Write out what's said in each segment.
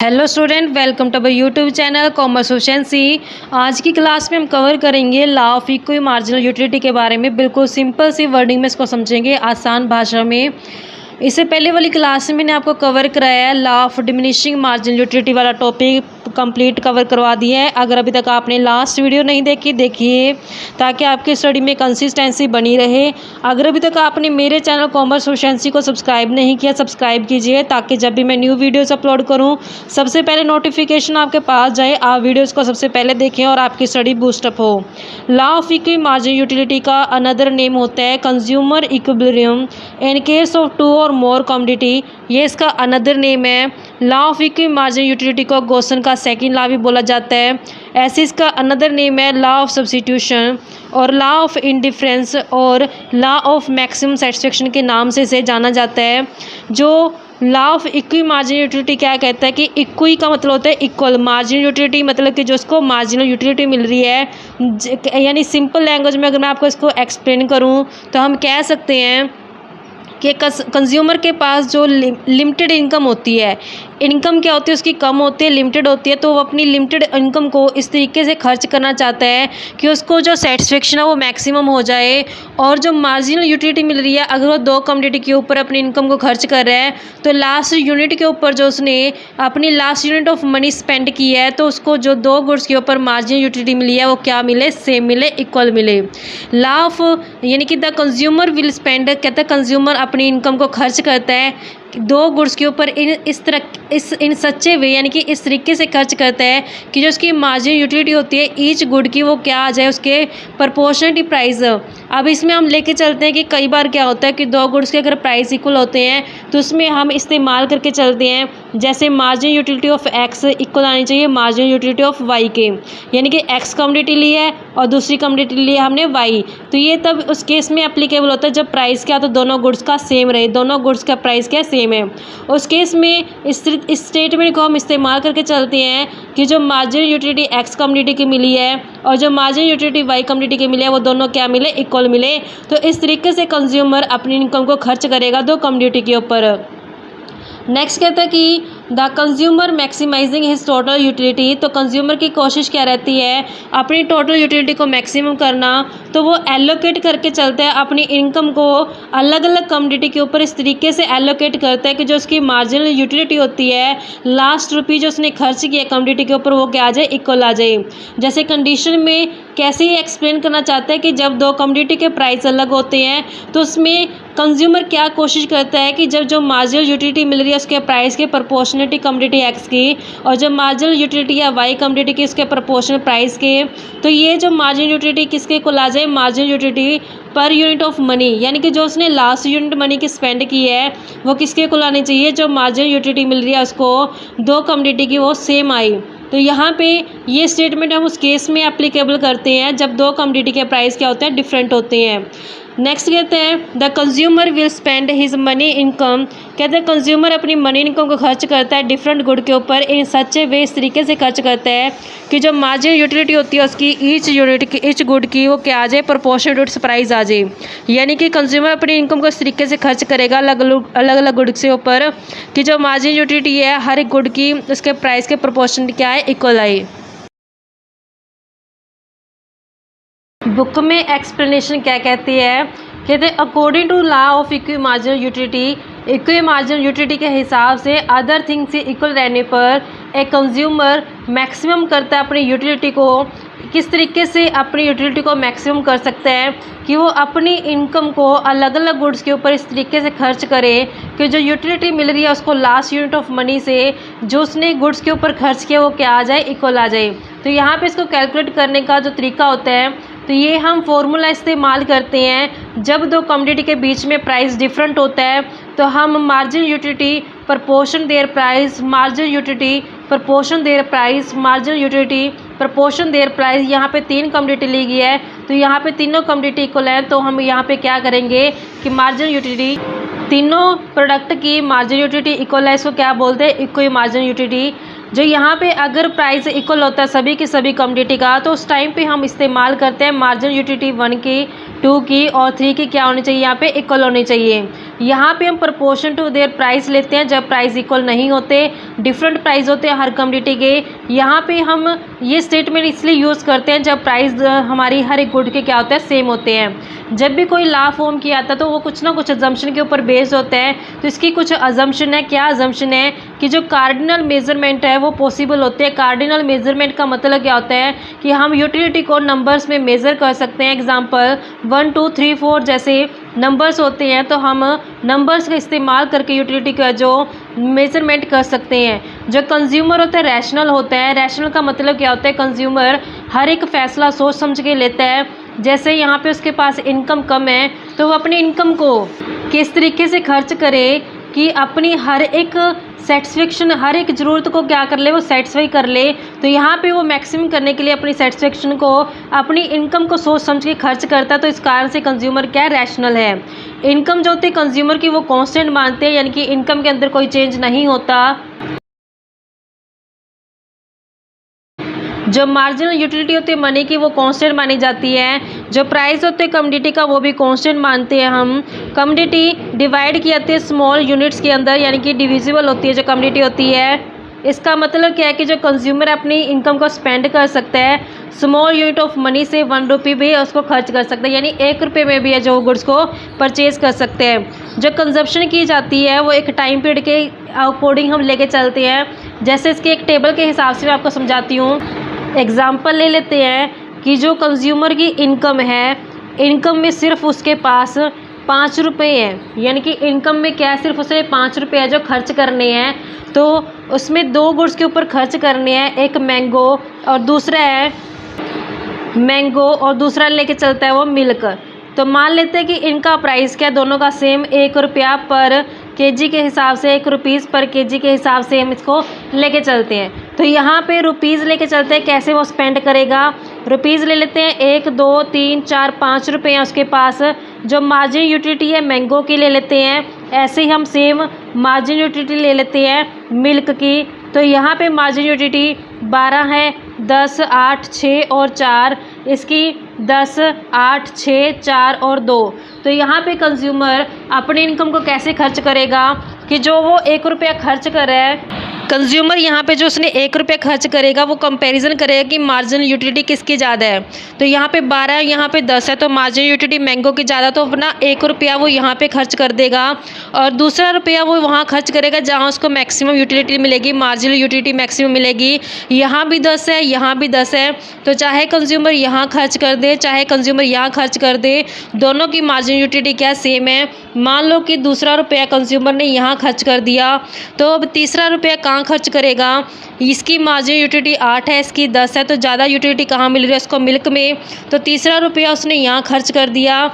Hello student, welcome to our YouTube channel commerce efficiency. आज की class में हम कवर करेंगे law of equity marginal utility के बारे में। बिल्कुल सिंपल सी वर्डिंग में इसको समझेंगे, आसान भाषा में। इससे पहले वाली क्लास में मैंने आपको कवर कराया है law of diminishing marginal utility वाला टॉपिक कंप्लीट कवर करवा दिया है। अगर अभी तक आपने लास्ट वीडियो नहीं देखी, देखिए ताकि आपकी स्टडी में कंसिस्टेंसी बनी रहे। अगर अभी तक आपने मेरे चैनल कॉमर्स एफिशिएंसी को सब्सक्राइब नहीं किया, सब्सक्राइब कीजिए ताकि जब भी मैं न्यू वीडियोस अपलोड करूं सबसे पहले नोटिफिकेशन आपके पास जाए, आप वीडियोस को सबसे पहले देखें और आपकी स्टडी बूस्टअप हो। Law of equity marginal utility का अनदर नेम होता है consumer equilibrium in case of two और मोर कमोडिटी। ये इसका अनदर नेम है। Law of equity marginal utility को गोसन का सेकंड लॉ भी बोला जाता है। ऐसे इसका अनदर नेम है लॉ ऑफ सब्स्टिट्यूशन और लॉ ऑफ इंडिफरेंस और लॉ ऑफ मैक्सिमम सेटिस्फेक्शन के नाम से इसे जाना जाता है। जो law of equi marginal utility क्या कहता है कि इक्वी का मतलब होता है इक्वल, मार्जिनल यूटिलिटी मतलब कि जो इसको मार्जिनल यूटिलिटी मिल रही है, यानी सिंपल लैंग्वेज में अगर मैं आपको इसको एक्सप्लेन करूं तो हम कह सकते हैं कि कंज्यूमर के पास जो लिमिटेड इनकम होती है, इनकम क्या होती है उसकी कम होती है, लिमिटेड होती है, तो वो अपनी लिमिटेड इनकम को इस तरीके से खर्च करना चाहता है कि उसको जो सेटिस्फेक्शन है वो मैक्सिमम हो जाए। और जो मार्जिनल यूटिलिटी मिल रही है, अगर वो दो कमोडिटी के ऊपर अपनी इनकम को खर्च कर रहा है तो लास्ट यूनिट के ऊपर जो उसने अपनी last unit of money spend की है तो उसको जो दो गुड्स के ऊपर मार्जिनल यूटिलिटी मिली है वो क्या मिले, सेम मिले, इक्वल मिले। लॉ ऑफ यानी कि द कंज्यूमर विल स्पेंड, कहता है कंज्यूमर अपनी इनकम को खर्च करता है दो गुड्स के ऊपर इन सच्चे वे, यानी कि इस तरीके से खर्च करता है कि जो उसकी मार्जिनल यूटिलिटी होती है ईच गुड की वो क्या आ जाए उसके प्रोपोर्शनली प्राइस। अब इसमें हम लेके चलते हैं कि कई बार क्या होता है कि दो गुड्स के अगर प्राइस इक्वल होते हैं तो उसमें हम इस्तेमाल करके चलते हैं जैसे marginal utility of x equal आनी चाहिए मार्जिनल यूटिलिटी ऑफ वाई के, यानी कि एक्स कमोडिटी ली है और दूसरी कमोडिटी ली है हमने वाई, तो ये तब उस केस में एप्लीकेबल होता है जब प्राइस क्या तो दोनों गुड्स का सेम रहे, दोनों गुड्स का प्राइस क्या सेम है। उस केस में इस स्टेटमेंट को हम इस्तेमाल करके चलते हैं कि जो मार्जिनल यूटिलिटी एक्स कमोडिटी की मिली है और जो मार्जिनल यूटिलिटी वाई कमोडिटी की मिली है वो दोनों क्या मिले, इक्वल मिले। तो इस तरीके से कंज्यूमर अपनी इनकम को खर्च करेगा दो कमोडिटी के ऊपर। नेक्स्ट कहता है कि the consumer maximising his total utility, तो कंज्यूमर की कोशिश क्या रहती है अपनी टोटल यूटिलिटी को मैक्सिमम करना, तो वो एलोकेट करके चलता है अपनी इनकम को अलग अलग कमोडिटी के ऊपर इस तरीके से एलोकेट करता है कि जो उसकी मार्जिनल यूटिलिटी होती है लास्ट रुपी जो उसने खर्च किया कमोडिटी के ऊपर वो क्या आ जाए, इक्वल आ जाए। जैसे कंडीशन में कैसे ये एक्सप्लेन करना चाहता है कि जब दो कमोडिटी के प्राइस अलग होते हैं तो उसमें कंज्यूमर क्या कोशिश करता है कि जब जो मार्जिनल यूटिलिटी मिल रही है उसके प्राइस के प्रोपोर्शनलिटी कमोडिटी एक्स की और जो मार्जिनल यूटिलिटी या वाई कमोडिटी की उसके प्रोपोर्शनल प्राइस के, तो ये जो मार्जिनल यूटिलिटी किसके को ला जाए, marginal utility per unit of money, यानी कि जो उसने लास्ट यूनिट मनी की स्पेंड की है वो किसके को लानी चाहिए, जो मार्जिनल यूटिलिटी मिल रही है उसको दो कमोडिटी की वो सेम आई। तो यहाँ पे ये स्टेटमेंट हम उस केस में एप्लीकेबल करते हैं जब दो कमोडिटी के प्राइस क्या होते हैं, डिफरेंट होते हैं। नेक्स्ट कहते हैं the consumer will spend his money income, कहते हैं कंज्यूमर अपनी मनी इनकम को खर्च करता है डिफरेंट गुड के ऊपर इन सच्चे वे, इस तरीके से खर्च करता है कि जो मार्जिनल यूटिलिटी होती है उसकी ईच गुड की वो क्या आ जाए, प्रोपोर्शनल टू इट्स प्राइस आ जाए। यानी कि कंज्यूमर अपनी इनकम को इस तरीके से खर्च करेगा अलग अलग गुड के ऊपर कि जो मार्जिनल यूटिलिटी है हर एक गुड की उसके प्राइस के प्रोपोर्शन क्या है, इक्वल आए। बुक में एक्सप्लेनेशन क्या कहती है, कहते हैं according to law of equi marginal utility, equi marginal utility के हिसाब से अदर थिंग से इक्वल रहने पर एक कंज्यूमर मैक्सिमम करता है अपनी यूटिलिटी को। किस तरीके से अपनी यूटिलिटी को मैक्सिमम कर सकता है कि वो अपनी इनकम को अलग अलग गुड्स के ऊपर इस तरीके से खर्च करे कि जो यूटिलिटी मिल रही है उसको लास्ट यूनिट ऑफ मनी से जो उसने गुड्स के ऊपर खर्च किया वो क्या आ जाए, इक्वल आ जाए। तो यहाँ पे इसको कैलकुलेट करने का जो तरीका होता है तो ये हम फॉर्मूला इस्तेमाल करते हैं जब दो कमोडिटी के बीच में प्राइस डिफरेंट होता है तो हम marginal utility proportion there price, marginal utility proportion there price, marginal utility proportion there price, यहाँ पे तीन कमोडिटी ली गई है तो यहाँ पे तीनों कमोडिटी इक्वल है तो हम यहाँ पे क्या करेंगे कि मार्जिनल यूटिलिटी, तीनों प्रोडक्ट की मार्जिनल यूटिलिटी इक्वल है, इसको क्या बोलते हैं, इक्वल मार्जिनल यूटिलिटी। जो यहाँ पे अगर प्राइस इक्वल होता है सभी की सभी कमोडिटी का, तो उस टाइम पे हम इस्तेमाल करते हैं मार्जिनल यूटिलिटी 1 की, 2 की और 3 की क्या होनी चाहिए, यहाँ पे इक्वल होनी चाहिए। यहाँ पे हम प्रोपोर्शन टू देयर प्राइस लेते हैं जब प्राइस इक्वल नहीं होते, डिफरेंट प्राइस होते हैं हर कमोडिटी के। यहाँ पे हम ये स्टेटमेंट इसलिए यूज़ करते हैं जब प्राइस हमारी हर एक गुड के क्या होता है, सेम होते हैं। जब भी कोई लॉ फॉर्म किया था तो वो कुछ ना कुछ अजम्पशन के ऊपर बेस्ड होता है। तो इसकी कुछ अजम्पशन है, क्या अजम्पशन है कि जो कार्डिनल मेजरमेंट है वो पॉसिबल होते हैं। कार्डिनल मेजरमेंट का मतलब क्या होता है कि हम यूटिलिटी को नंबर्स में मेज़र कर सकते हैं। एग्जांपल 1 2 3 4 जैसे नंबर्स होते हैं, तो हम नंबर्स का इस्तेमाल करके यूटिलिटी का जो मेजरमेंट कर सकते हैं। जो कंज्यूमर होता है रैशनल होता है। रैशनल का मतलब क्या होता है, कंज्यूमर हर एक फ़ैसला सोच समझ के लेता है। जैसे यहाँ पे उसके पास इनकम कम है तो वो अपनी इनकम को किस तरीके से खर्च करे कि अपनी हर एक सेटिस्फेक्शन, हर एक ज़रूरत को क्या कर ले, वो सेटिस्फाई कर ले। तो यहाँ पे वो मैक्सिमम करने के लिए अपनी सेटिस्फेक्शन को, अपनी इनकम को सोच समझ के खर्च करता है। तो इस कारण से कंज्यूमर क्या रैशनल है। इनकम जो होती है कंज्यूमर की वो कांस्टेंट मानते हैं, यानी कि इनकम के अंदर कोई चेंज नहीं होता। जो मार्जिनल यूटिलिटी होती है मनी की वो कांस्टेंट मानी जाती है। जो प्राइस होते हैं कमोडिटी का वो भी कांस्टेंट मानते हैं हम। कमोडिटी डिवाइड की जाती है स्मॉल यूनिट्स के अंदर, यानी कि डिविजिबल होती है जो कमोडिटी होती है। इसका मतलब क्या है कि जो कंज्यूमर अपनी इनकम को स्पेंड कर सकता है, स्मॉल यूनिट ऑफ मनी से 1 रुपये भी उसको खर्च कर सकता है, यानी 1 रुपये में भी है जो गुड्स को परचेज़ कर सकते हैं। जो कंजप्शन की जाती है वो एक टाइम पीरियड के अकॉर्डिंग हम लेके चलते हैं। जैसे इसके एक टेबल के हिसाब से मैं आपको समझाती हूँ। एग्ज़ाम्पल ले लेते हैं कि जो कंज्यूमर की इनकम है, इनकम में सिर्फ उसके पास 5 रुपये हैं, यानी कि इनकम में क्या है, सिर्फ उसे 5 रुपये है जो खर्च करने हैं। तो उसमें 2 गुड्स के ऊपर खर्च करने हैं, एक मैंगो और दूसरा लेके चलता है वो मिल्क। तो मान लेते हैं कि इनका प्राइस क्या, दोनों का सेम 1 रुपया पर केजी के हिसाब से, 1 रुपीज़ पर केजी के हिसाब से हम इसको लेके चलते हैं। तो यहाँ पे रुपीज़ लेके चलते हैं, कैसे वो स्पेंड करेगा। रुपीज़ ले लेते हैं, 1 2 3 4 5 रुपये हैं उसके पास। जो मार्जिन यूटिलिटी है मैंगो की ले लेते हैं। ऐसे ही हम सेम मार्जिन यूटिलिटी ले लेते हैं मिल्क की। तो यहाँ पे मार्जिन यूटिलिटी 12 है, 10 8 6 और 4, इसकी 10 8 6 4 और 2। तो यहाँ पे कंज्यूमर अपनी इनकम को कैसे खर्च करेगा कि जो वो 1 रुपया खर्च कर रहा है, कंज्यूमर यहाँ पे जो उसने 1 रुपया खर्च करेगा वो कंपैरिजन करेगा कि मार्जिनल यूटिलिटी किसकी ज़्यादा है। तो यहाँ पे 12 है, यहाँ पे 10 है, तो मार्जिनल यूटिलिटी मैंगो की ज़्यादा, तो अपना 1 रुपया वो यहाँ पे खर्च कर देगा और दूसरा रुपया वो वहाँ खर्च करेगा जहाँ उसको मैक्सिमम यूटिलिटी मिलेगी, मार्जिनल यूटिलिटी मैक्सिमम मिलेगी। यहाँ भी 10 है, यहाँ भी 10 है, तो चाहे कंज्यूमर यहाँ खर्च कर दे चाहे कंज्यूमर यहाँ खर्च कर दे, दोनों की मार्जिनल यूटिलिटी क्या सेम है। मान लो कि दूसरा रुपया कंज्यूमर ने यहाँ खर्च कर दिया, तो अब तीसरा रुपया कहाँ खर्च करेगा। इसकी मार्जिनल यूटिलिटी 8 है, इसकी 10 है, तो ज़्यादा यूटिलिटी कहाँ मिल रही है उसको, मिल्क में। तो तीसरा रुपया उसने यहाँ खर्च कर दिया,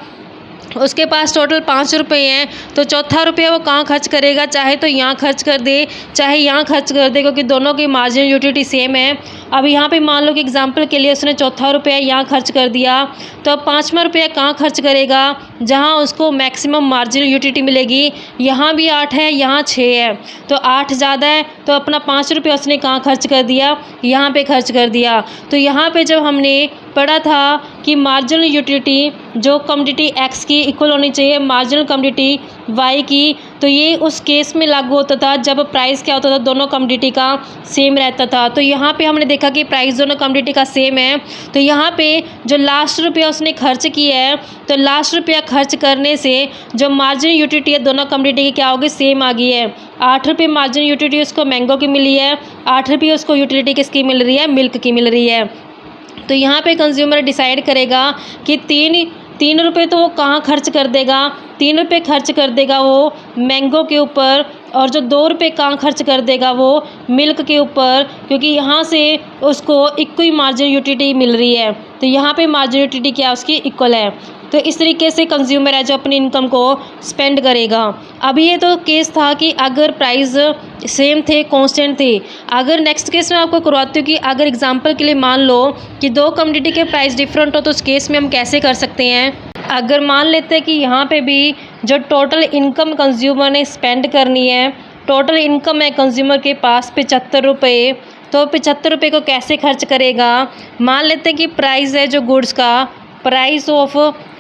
उसके पास टोटल 5 रुपये हैं, तो चौथा रुपया वो कहाँ खर्च करेगा, चाहे तो यहाँ खर्च कर दे चाहे यहाँ खर्च कर दे, क्योंकि दोनों की मार्जिनल यूटिलिटी सेम है। अब यहाँ पे मान लो कि एग्जांपल के लिए उसने चौथा रुपया यहाँ खर्च कर दिया, तो अब 5वां रुपया कहाँ खर्च करेगा, जहाँ उसको मैक्सिमम मार्जिनल यूटिलिटी मिलेगी। यहाँ भी 8 है, यहाँ 6 है, तो 8 ज़्यादा है, तो अपना 5 रुपया उसने कहाँ खर्च कर दिया, यहाँ पे खर्च कर दिया। तो यहाँ पे जब हमने पढ़ा था कि मार्जिनल यूटिलिटी जो कमोडिटी एक्स की इक्वल होनी चाहिए मार्जिनल कमोडिटी वाई की, तो ये उस केस में लागू होता था जब प्राइस क्या होता था, दोनों कमोडिटी का सेम रहता था। तो यहाँ पे हमने देखा कि प्राइस दोनों कमोडिटी का सेम है, तो यहाँ पे जो लास्ट रुपया उसने खर्च किया है, तो लास्ट रुपया खर्च करने से जो मार्जिनल यूटिलिटी है दोनों कमोडिटी की क्या होगी, सेम आ गई है। 8 रुपये मार्जिनल यूटिलिटी उसको मैंगो की मिली है, 8 रुपये उसको यूटिलिटी किसकी मिल रही है, मिल्क की मिल रही है। तो यहाँ पे कंज्यूमर डिसाइड करेगा कि 3 रुपये तो वो कहाँ खर्च कर देगा, 3 रुपये खर्च कर देगा वो मैंगो के ऊपर, और जो 2 रुपये कहाँ खर्च कर देगा वो मिल्क के ऊपर, क्योंकि यहाँ से उसको इक्वल मार्जिनल यूटिलिटी मिल रही है। तो यहाँ पे मार्जिनल यूटिलिटी क्या उसकी इक्वल है। तो इस तरीके से कंज्यूमर है जो अपनी इनकम को स्पेंड करेगा। अभी ये तो केस था कि अगर प्राइस सेम थे, कांस्टेंट थे। अगर नेक्स्ट केस में आपको करवाती हूँ कि अगर एग्जांपल के लिए मान लो कि 2 कमोडिटी के प्राइस डिफरेंट हो, तो उस केस में हम कैसे कर सकते हैं। अगर मान लेते हैं कि यहाँ पे भी जो टोटल इनकम कंज्यूमर ने स्पेंड करनी है टोटल इनकम है कंज्यूमर के पास 75 रुपये। तो 75 रुपये को कैसे खर्च करेगा। मान लेते हैं कि प्राइस है जो गुड्स का, प्राइस ऑफ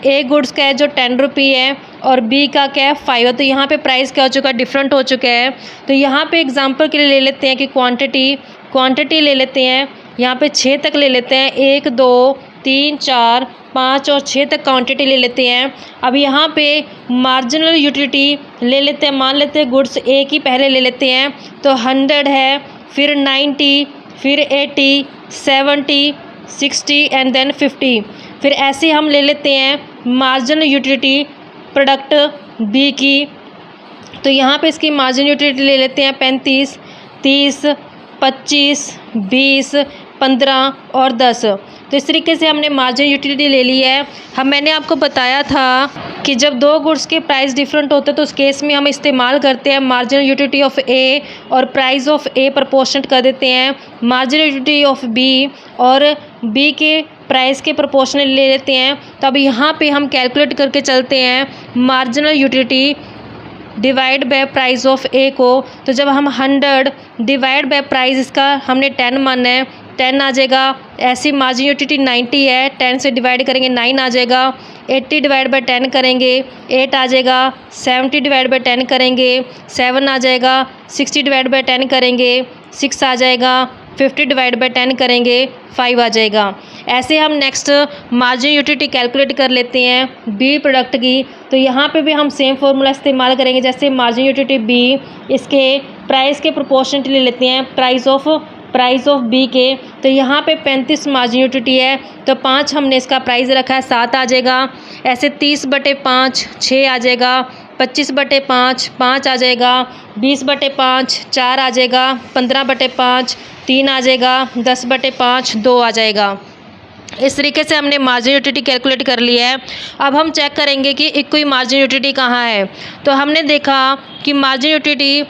ए गुड्स का है जो 10 रुपये है और बी का क्या है 5 है। तो यहाँ पे प्राइस क्या हो चुका है, डिफरेंट हो चुका है। तो यहाँ पे एग्जांपल के लिए ले लेते हैं कि क्वांटिटी ले लेते हैं। यहाँ पे 6 तक ले लेते हैं, 1 2 3 4 5 और 6 तक क्वांटिटी ले लेते हैं। अब यहाँ पे मार्जिनल यूटिलिटी ले लेते हैं। मान लेते हैं गुड्स ए की पहले ले लेते हैं, तो 100 है, फिर 90, फिर 80, 70, 60 एंड देन 50। फिर ऐसे हम ले लेते हैं मार्जिनल यूटिलिटी प्रोडक्ट बी की। तो यहाँ पे इसकी मार्जिनल यूटिलिटी ले लेते हैं 35, 30, 25, 20, 15 और 10। तो इस तरीके से हमने मार्जिनल यूटिलिटी ले ली है। मैंने आपको बताया था कि जब दो गुड्स के प्राइस डिफरेंट होते हैं तो उस केस में हम इस्तेमाल करते हैं मार्जिनल यूटिलिटी ऑफ ए और प्राइस ऑफ ए प्रोपोर्शनेट कर देते हैं मार्जिनल यूटिलिटी ऑफ बी और बी के प्राइस के प्रोपोर्शनल ले लेते हैं। तो अब यहाँ पे हम कैलकुलेट करके चलते हैं marginal utility divide by price of A को। तो जब हम 100 डिवाइड बाय प्राइस, इसका हमने 10 माना है, 10 आ जाएगा। ऐसी मार्जिनल यूटिलिटी 90 है, 10 से डिवाइड करेंगे 9 आ जाएगा। 80 डिवाइड बाय 10 करेंगे 8 आ जाएगा। 70 डिवाइड बाय 10 करेंगे 7 आ जाएगा। 60 डिवाइड बाय 10 करेंगे 6 आ जाएगा। 50 डिवाइड बाय 10 करेंगे 5 आ जाएगा। ऐसे हम नेक्स्ट मार्जिनल यूटिलिटी कैलकुलेट कर लेते हैं बी प्रोडक्ट की। तो यहाँ पे भी हम सेम फार्मूला इस्तेमाल करेंगे जैसे मार्जिनल यूटिलिटी बी, इसके प्राइस के प्रोपोर्शनेट ले लेते हैं प्राइस ऑफ बी के। तो यहाँ पे 35 मार्जिनल यूटिलिटी है, तो 5 हमने इसका प्राइस रखा है 7 आ जाएगा। ऐसे 30/5 6 आ जाएगा। 25/5 5 आ जाएगा। 20/5 4 आ जाएगा। 15/5 3 आ जाएगा। 10/5 2 आ जाएगा। इस तरीके से हमने मार्जिनल यूटिलिटी कैलकुलेट कर लिया है। अब हम चेक करेंगे कि इक्वल मार्जिनल यूटिलिटी कहाँ है। तो हमने देखा कि मार्जिनल यूटिलिटी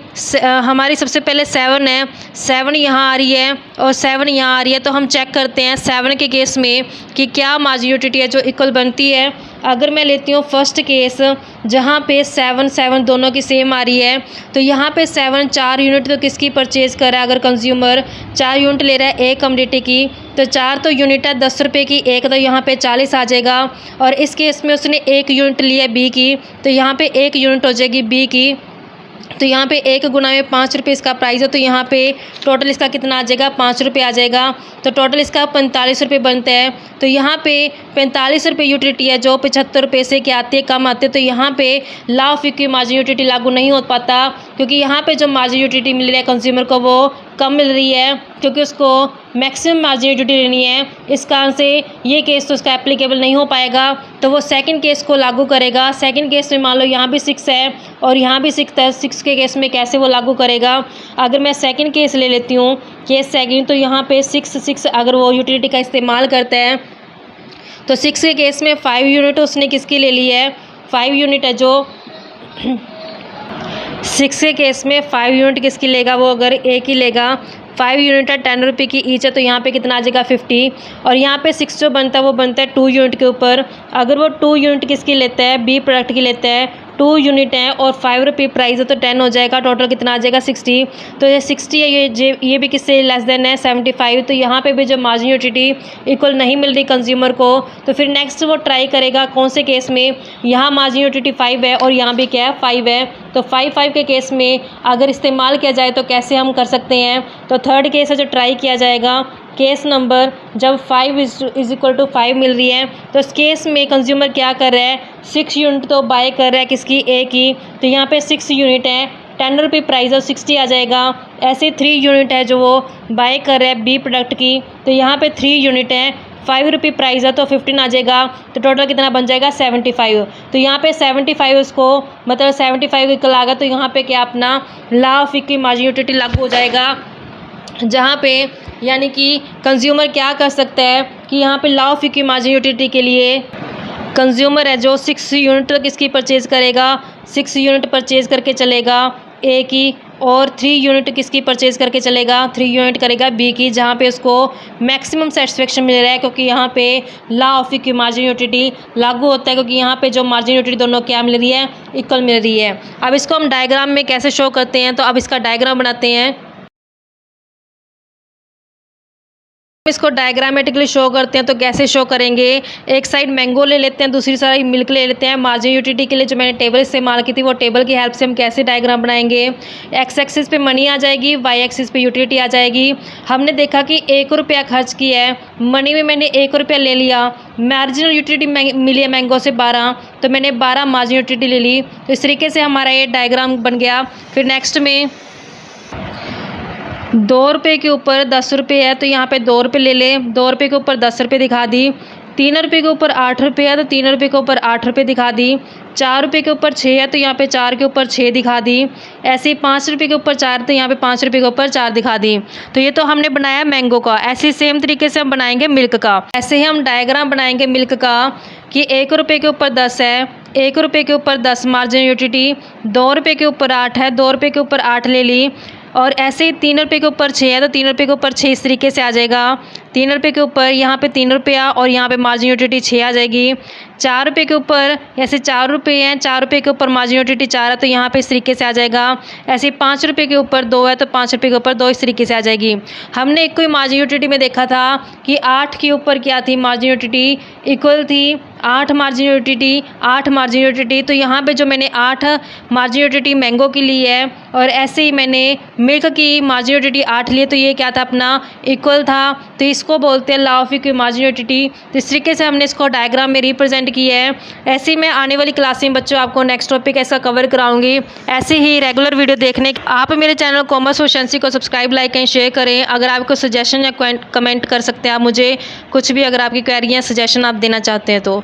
हमारी सबसे पहले 7 है, 7 यहाँ आ रही है और 7 यहाँ आ रही है। तो हम चेक करते हैं 7 के केस में कि क्या मार्जिनल यूटिलिटी है जो इक्वल बनती है। अगर मैं लेती हूँ फर्स्ट केस जहाँ पे 7 दोनों की सेम आ रही है, तो यहाँ पे 7 4 यूनिट तो किसकी परचेज़ कर रहा है। अगर कंज्यूमर 4 यूनिट ले रहा है एक कमोडिटी की, तो 4 तो यूनिट है 10 रुपये की, एक तो यहाँ पे 40 आ जाएगा। और इस केस में उसने 1 यूनिट लिया बी की, तो यहाँ पे 1 यूनिट हो जाएगी बी की। तो यहाँ पे 1 गुना में 5 रुपये इसका प्राइस है, तो यहाँ पे टोटल इसका कितना आ जाएगा 5 रुपये आ जाएगा। तो टोटल इसका 45 रुपये बनता है। तो यहाँ पे 45 रुपये यूटिलिटी है जो 75 रुपये से क्या आती है, कम आती है। तो यहाँ पे law of equal marginal utility लागू नहीं हो पाता, क्योंकि यहाँ पे जो मार्जिनल यूटिलिटी मिल रही है कंज्यूमर को वो कम मिल रही है, क्योंकि उसको मैक्सिमम मार्जिनल यूटिलिटी लेनी है। इस कारण से ये केस तो उसका एप्लीकेबल नहीं हो पाएगा। तो वो सेकंड केस को लागू करेगा। सेकंड केस में मान लो यहाँ भी 6 है और यहाँ भी 6 है, 6 के केस में कैसे वो लागू करेगा। अगर मैं सेकंड केस ले लेती हूँ केस सेकंड, तो यहाँ पे 6 अगर वो यूटिलिटी का इस्तेमाल करता है, तो 6 के केस में 5 यूनिट उसने किसकी ले ली है, 5 यूनिट है जो 6 के केस में 5 यूनिट किसकी लेगा, वो अगर एक ही लेगा। 5 यूनिट है 10 रुपये की ईच है, तो यहाँ पे कितना आ जाएगा 50। और यहाँ पे 6 जो बनता है वो बनता है 2 यूनिट के ऊपर। अगर वो 2 यूनिट किसकी लेता है, बी प्रोडक्ट की लेता है, 2 यूनिट है और 5 रुपये प्राइस है, तो 10 हो जाएगा। टोटल कितना आ जाएगा 60। तो ये 60 है, ये भी किससे लेस देन है 75। तो यहाँ पे भी जो मार्जिनल यूटिलिटी इक्वल नहीं मिल रही कंज्यूमर को, तो फिर नेक्स्ट वो ट्राई करेगा कौन से केस में, यहाँ मार्जिनल यूटिलिटी 5 है और यहाँ भी क्या है 5 है। तो 5 के केस में अगर इस्तेमाल किया जाए तो कैसे हम कर सकते हैं। तो थर्ड केस है जो ट्राई किया जाएगा, केस नंबर जब 5 इज इक्वल टू 5 मिल रही है, तो इस केस में कंज्यूमर क्या कर रहा है, 6 यूनिट तो बाय कर रहा है किसकी, ए की। तो यहाँ पे 6 यूनिट है, 10 रुपये प्राइस है, 60 आ जाएगा। ऐसे 3 यूनिट है जो वो बाय कर रहा है बी प्रोडक्ट की, तो यहाँ पे 3 यूनिट है, 5 रुपये प्राइस है, तो 15 आ जाएगा। तो टोटल कितना बन जाएगा 75। तो यहाँ पे 75 उसको मतलब 75 इक्वल आ गया। तो यहाँ पे क्या अपना law of equal marginal utility लागू हो जाएगा, जहाँ पे यानी कि कंज्यूमर क्या कर सकता है कि यहाँ पे law of equal marginal utility के लिए कंज्यूमर है जो 6 यूनिट तक इसकी परचेज़ करेगा, 6 यूनिट परचेज़ करके चलेगा ए की, और 3 यूनिट किसकी परचेज़ करके चलेगा, 3 यूनिट करेगा बी की, जहाँ पे उसको मैक्सिमम सेटिस्फेक्शन मिल रहा है, क्योंकि यहाँ पे law of equal margin utility लागू होता है, क्योंकि यहाँ पे जो मार्जिन यूटिलिटी दोनों क्या मिल रही है, इक्वल मिल रही है। अब इसको हम डायग्राम में कैसे शो करते हैं, तो अब इसका डायग्राम बनाते हैं। इसको डायग्रामेटिकली शो करते हैं, तो कैसे शो करेंगे, एक साइड मैंगो ले लेते हैं, दूसरी साइड मिल्क ले लेते हैं। मार्जिन यूटिलिटी के लिए जो मैंने टेबल इस्तेमाल की थी, वो टेबल की हेल्प से हम कैसे डायग्राम बनाएंगे। एक्स एक्सिस पे मनी आ जाएगी, वाई एक्सिस पे यूटिलिटी आ जाएगी। हमने देखा कि 1 रुपया खर्च किया है, मनी में मैंने 1 रुपया ले लिया, मार्जिनल यूटिलिटी मिली है मैंगो से 12, तो मैंने 12 मार्जिन यूटिलिटी ले ली। तो इस तरीके से हमारा ये डायग्राम बन गया। फिर नेक्स्ट में 2 रुपये के ऊपर 10 रुपये है, तो यहाँ पे 2 रुपये ले ले, 2 रुपये के ऊपर 10 रुपये दिखा दी। 3 रुपये के ऊपर 8 रुपये है, तो 3 रुपये के ऊपर 8 रुपये दिखा दी। 4 रुपये के ऊपर 6 है, तो यहाँ पे 4 के ऊपर 6 दिखा दी। ऐसे ही 5 रुपये के ऊपर 4, तो यहाँ पे 5 रुपये के ऊपर 4 दिखा दी। तो ये तो हमने बनाया मैंगो का। ऐसे सेम तरीके से हम बनाएंगे मिल्क का। ऐसे ही हम डायग्राम बनाएंगे मिल्क का कि 1 रुपये के ऊपर 10 है, 1 रुपये के ऊपर 10 मार्जिन यूटिलिटी, 2 रुपये के ऊपर 8 है, 2 रुपये के ऊपर 8 ले ली। और ऐसे ही 3 रुपये के ऊपर 6 है, तो 3 रुपये के ऊपर 6 इस तरीके से आ जाएगा। 3 रुपये के ऊपर यहाँ पे 3 रुपया और यहाँ पे मार्जिन यूटिलिटी 6 आ जाएगी। 4 रुपये के ऊपर ऐसे 4 रुपये हैं, 4 रुपये के ऊपर मार्जिन यूटिलिटी 4 है, तो यहाँ पे इस तरीके से आ जाएगा। ऐसे ही 5 रुपये के ऊपर 2 है, तो 5 रुपये के ऊपर 2 इस तरीके से आ जाएगी। हमने एक कोई मार्जिन यूटिलिटी में देखा था कि 8 के ऊपर क्या थी, मार्जिन यूटिलिटी इक्वल थी 8 मार्जिन यूटिलिटी, 8 मार्जिन यूटिलिटी। तो यहाँ पे जो मैंने 8 मार्जिन यूटिलिटी मैंगो की ली है, और ऐसे ही मैंने मिल्क की मार्जिन यूटिलिटी 8 लिए, तो ये क्या था अपना इक्वल था। तो इसको बोलते हैं law of equal margin utility. तो इस तरीके से हमने इसको डायग्राम में रिप्रेजेंट किया है। ऐसे ही मैं आने वाली क्लास में बच्चों आपको नेक्स्ट टॉपिक ऐसा कवर कराऊंगी। ऐसे ही रेगुलर वीडियो देखने आप मेरे चैनल कॉमर्स एफिशिएंसी को सब्सक्राइब, लाइक एंड शेयर करें। अगर आपको सजेशन या कमेंट कर सकते हैं आप मुझे, कुछ भी अगर आपकी क्वेरी या सजेशन आप देना चाहते हैं तो।